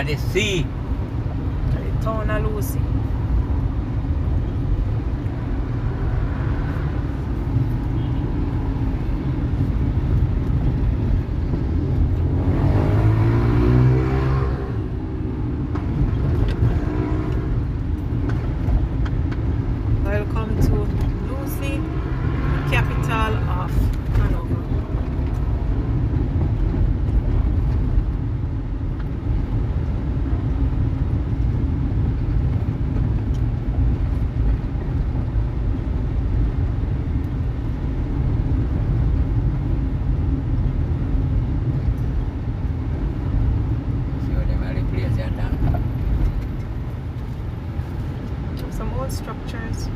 the sea. The town of Lucy. Welcome to Lucy, capital of Hanover. Some old structures.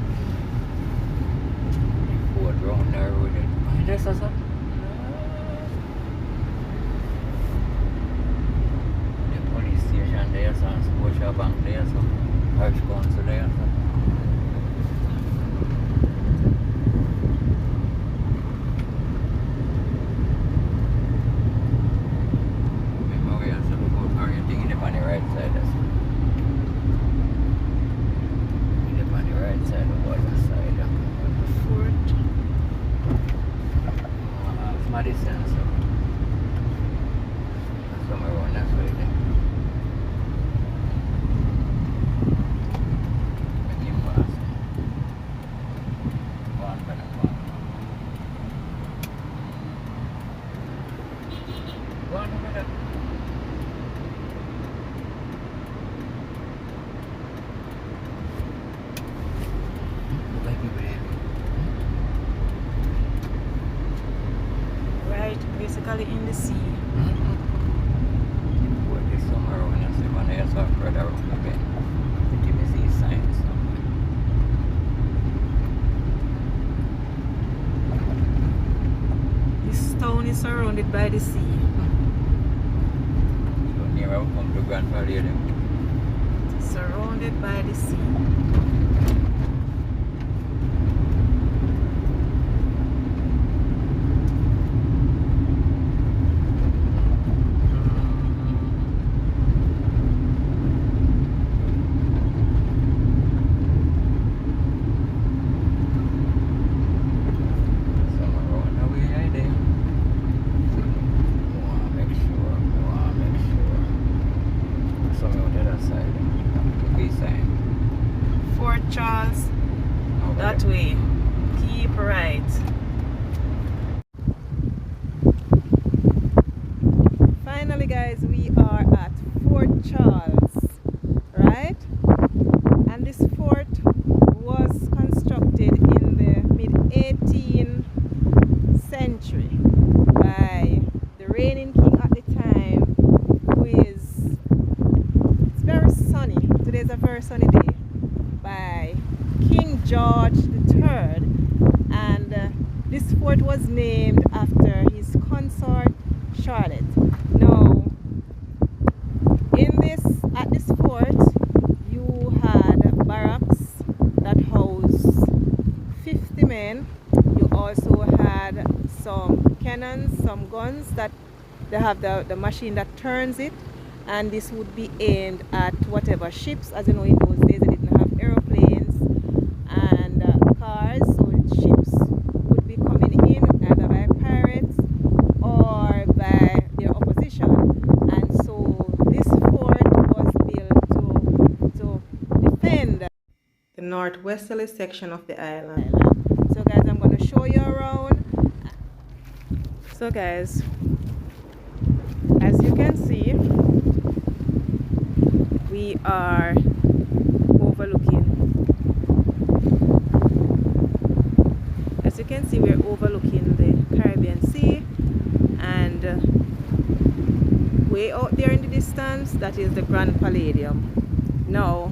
Ford round there with it. There's a son. The police station there, some Scotia Bank there, some parish council there. Remember we have to look out for anything in the on the right side. In the on the right side, the water side. Fort. Madison, so somewhere around that way there. Right, basically in the sea. Somewhere around that way, when I saw further around the bend, the Tennessee sign somewhere. This town is surrounded by the sea. So near I come to Grand Valley then. Surrounded by the sea. Fort Charles, that way. Keep right. Finally, guys, we are at Fort Charles, right? And this fort was constructed in the mid-18th century by the reigning king at the time, who is, it's very sunny. Today's a very sunny day, by King George III, and this fort was named after his consort Charlotte. Now, at this fort, you had barracks that housed 50 men. You also had some cannons, some guns that they have the machine that turns it, and this would be aimed at whatever ships. As you know, in those days they didn't have aeroplanes and cars, so ships would be coming in either by pirates or by their opposition. And so this fort was built to defend the northwesterly section of the island. So guys, I'm going to show you around. So guys, as you can see, we are overlooking. As you can see, we're overlooking the Caribbean Sea, and way out there in the distance, that is the Grand Palladium. Now,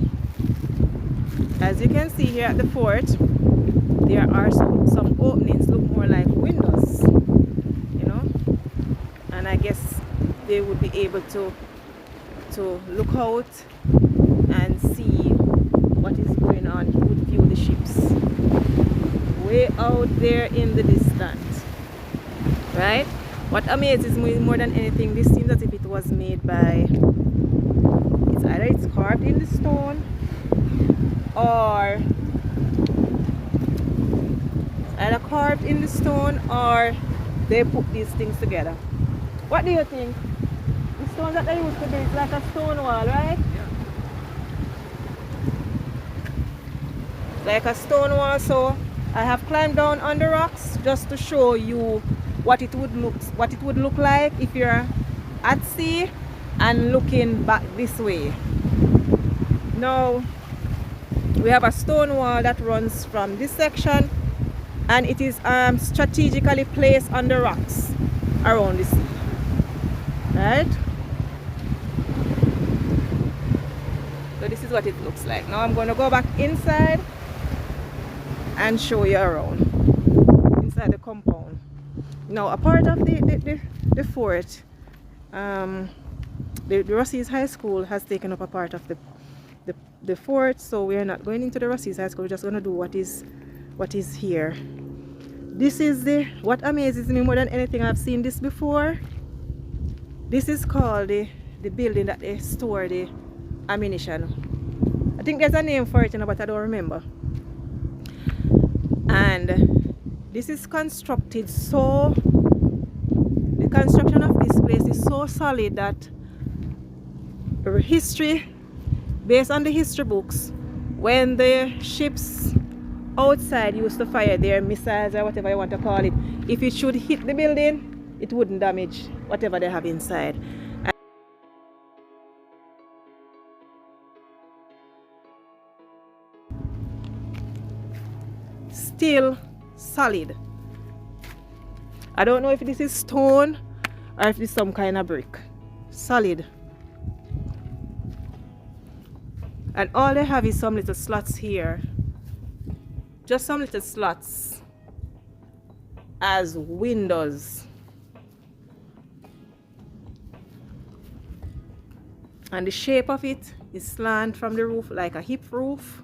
as you can see here at the fort, there are some openings, look more like windows, you know, and I guess they would be able to look out and see what is going on. You would view the ships way out there in the distance, right? What amazes me more than anything, this seems as if it was made by It's either it's carved in the stone, or either carved in the stone, or they put these things together. What do you think? The stone that they used to build is like a stone wall, right? Yeah. Like a stone wall. So I have climbed down on the rocks just to show you what it would look like if you're at sea and looking back this way. Now we have a stone wall that runs from this section, and it is strategically placed on the rocks around the sea, right? So this is what it looks like. Now I'm going to go back inside and show you around inside the compound. Now a part of the fort, the Rossies High School has taken up a part of the fort, so we are not going into the Rossies High School. We're just going to do what is here. This is what amazes me more than anything. I've seen this before. This is called the building that they store the ammunition. I think there's a name for it, but I don't remember. And this is constructed so, the construction of this place is so solid that history, based on the history books, when the ships outside used to fire their missiles or whatever you want to call it, if it should hit the building, it wouldn't damage whatever they have inside. Still solid. I don't know if this is stone or if it's some kind of brick. Solid. And all they have is some little slots here. Just some little slots as windows. And the shape of it is slant from the roof like a hip roof.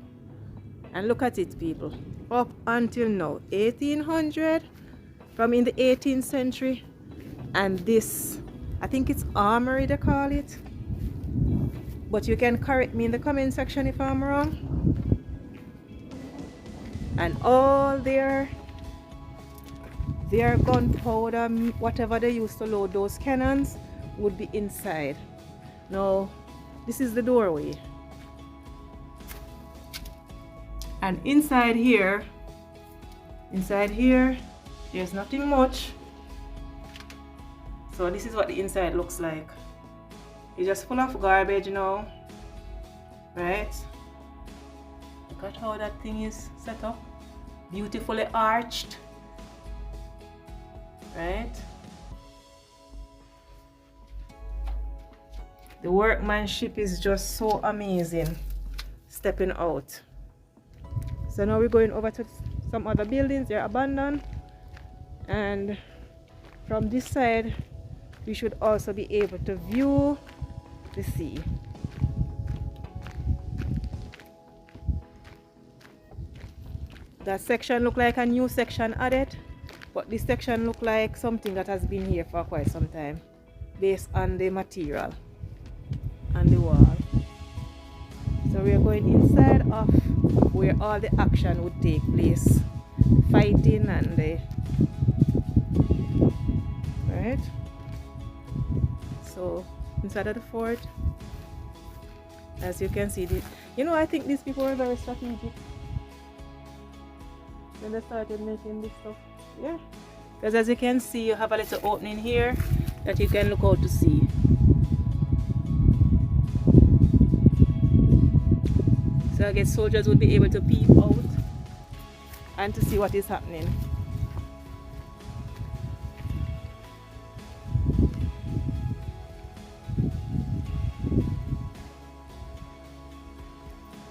And look at it, people. Up until now, 1800, from in the 18th century. And this, I think it's armory they call it. But you can correct me in the comment section if I'm wrong. And all their gunpowder, whatever they used to load those cannons, would be inside. Now, this is the doorway. And inside here, there's nothing much. So this is what the inside looks like. It's just full of garbage now, right? Look at how that thing is set up. Beautifully arched, right? The workmanship is just so amazing. Stepping out. So now we're going over to some other buildings. They're abandoned. And from this side, we should also be able to view the sea. That section look like a new section added, but this section look like something that has been here for quite some time, based on the material and the wall. So we are going inside of where all the action would take place, fighting and the right. So inside of the fort, as you can see, I think these people were very strategic when they started making this stuff. Yeah, because as you can see, you have a little opening here that you can look out to sea. So I guess soldiers would be able to peep out and to see what is happening.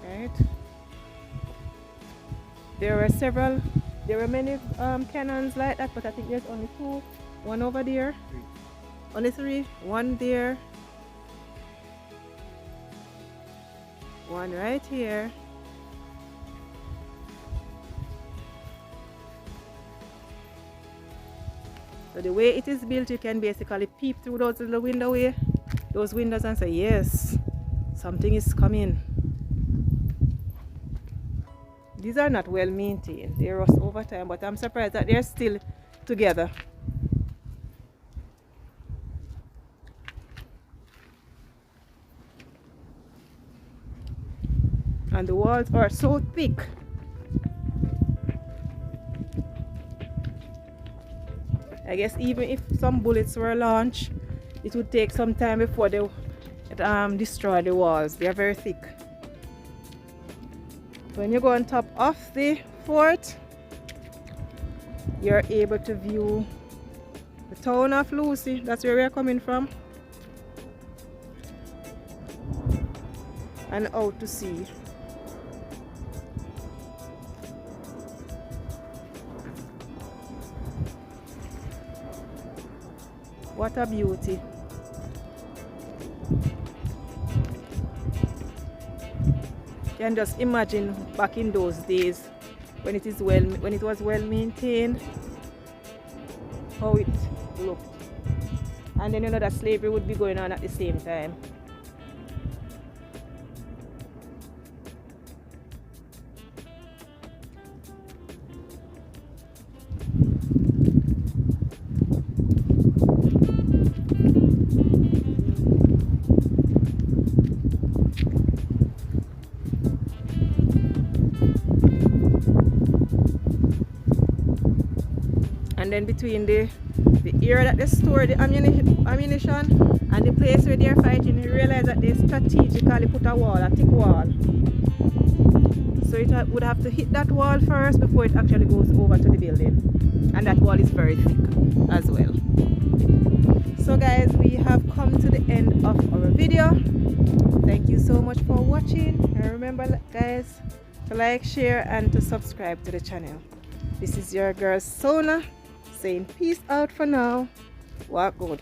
Right. There were many cannons like that, but I think there's only two. One over there. Only three. One there. One right here. So the way it is built, you can basically peep through those little windows and say, yes, something is coming. These are not well maintained. They rust over time, but I'm surprised that they're still together. And the walls are so thick. I guess even if some bullets were launched, it would take some time before they destroy the walls. They are very thick. When you go on top of the fort, you're able to view the town of Lucy. That's where we're coming from. And out to sea. What a beauty. You can just imagine back in those days when it was well maintained, how it looked. And then you know that slavery would be going on at the same time. And then between the area that they store the ammunition and the place where they're fighting, you realize that they strategically put a wall, a thick wall. So it would have to hit that wall first before it actually goes over to the building. And that wall is very thick as well. So guys, we have come to the end of our video. Thank you so much for watching. And remember guys, to like, share and to subscribe to the channel. This is your girl Sona saying peace out for now. Walk good.